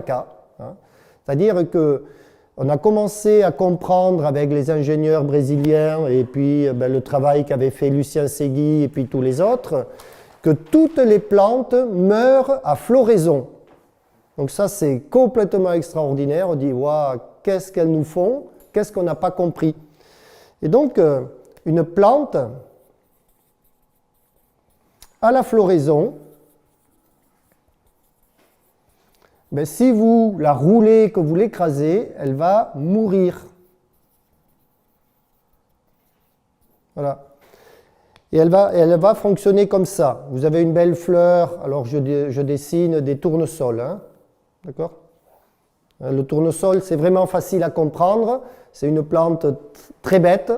cas. Hein. C'est-à-dire que on a commencé à comprendre avec les ingénieurs brésiliens et puis le travail qu'avait fait Lucien Segui et puis tous les autres, que toutes les plantes meurent à floraison. Donc ça, c'est complètement extraordinaire. On dit, waouh, qu'est-ce qu'elles nous font? Qu'est-ce qu'on n'a pas compris? Et donc, une plante, à la floraison, si vous la roulez, que vous l'écrasez, elle va mourir. Voilà. Et elle va fonctionner comme ça. Vous avez une belle fleur, alors je dessine des tournesols. Hein. D'accord? Le tournesol, c'est vraiment facile à comprendre. C'est une plante très bête.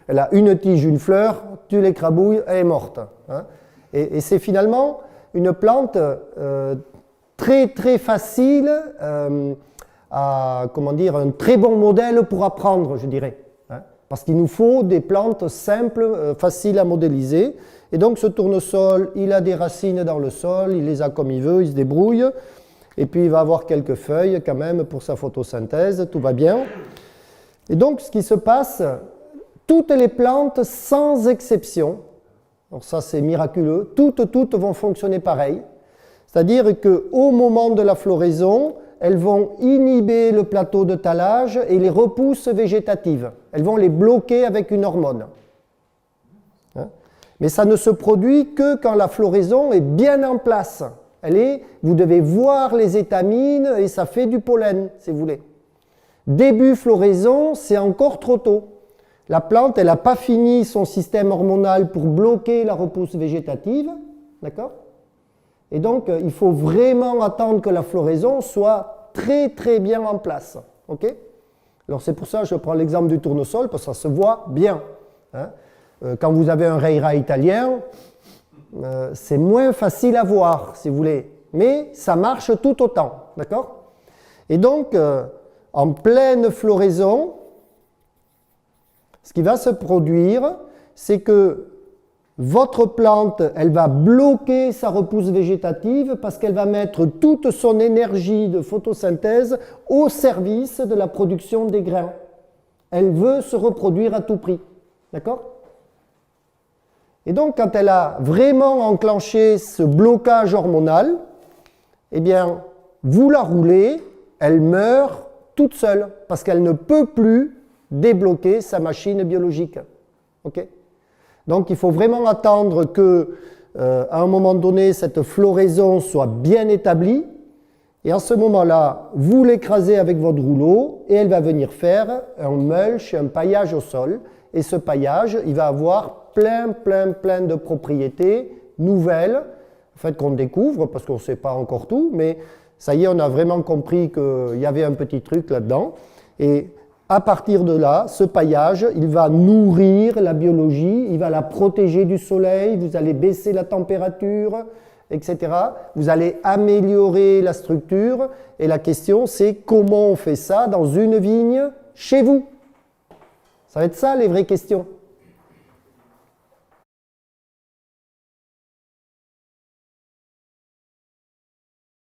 Elle a une tige, une fleur, tu l'écrabouilles, elle est morte. Hein. Et c'est finalement une plante très très facile, comment dire, un très bon modèle pour apprendre, je dirais. Hein, parce qu'il nous faut des plantes simples, faciles à modéliser. Et donc ce tournesol, il a des racines dans le sol, il les a comme il veut, il se débrouille. Et puis il va avoir quelques feuilles quand même pour sa photosynthèse, tout va bien. Et donc ce qui se passe, toutes les plantes, sans exception, alors ça c'est miraculeux, toutes vont fonctionner pareil. C'est-à-dire qu'au moment de la floraison, elles vont inhiber le plateau de tallage et les repousses végétatives. Elles vont les bloquer avec une hormone. Hein? Mais ça ne se produit que quand la floraison est bien en place. Vous devez voir les étamines et ça fait du pollen, si vous voulez. Début floraison, c'est encore trop tôt. La plante, elle n'a pas fini son système hormonal pour bloquer la repousse végétative. D'accord ? Et donc, il faut vraiment attendre que la floraison soit très très bien en place. Okay? Alors c'est pour ça que je prends l'exemple du tournesol, parce que ça se voit bien. Hein? Quand vous avez un Reira italien, c'est moins facile à voir, si vous voulez, mais ça marche tout autant. D'accord? Et donc, en pleine floraison, ce qui va se produire, c'est que votre plante, elle va bloquer sa repousse végétative parce qu'elle va mettre toute son énergie de photosynthèse au service de la production des grains. Elle veut se reproduire à tout prix. D'accord? Et donc, quand elle a vraiment enclenché ce blocage hormonal, eh bien, vous la roulez, elle meurt toute seule parce qu'elle ne peut plus débloquer sa machine biologique. Ok? Donc il faut vraiment attendre que, à un moment donné, cette floraison soit bien établie. Et à ce moment-là, vous l'écrasez avec votre rouleau et elle va venir faire un mulch, un paillage au sol. Et ce paillage, il va avoir plein de propriétés nouvelles, en fait, qu'on découvre parce qu'on ne sait pas encore tout. Mais ça y est, on a vraiment compris qu'il y avait un petit truc là-dedans. Et à partir de là, ce paillage, il va nourrir la biologie, il va la protéger du soleil, vous allez baisser la température, etc. Vous allez améliorer la structure. Et la question, c'est comment on fait ça dans une vigne chez vous? Ça va être ça les vraies questions.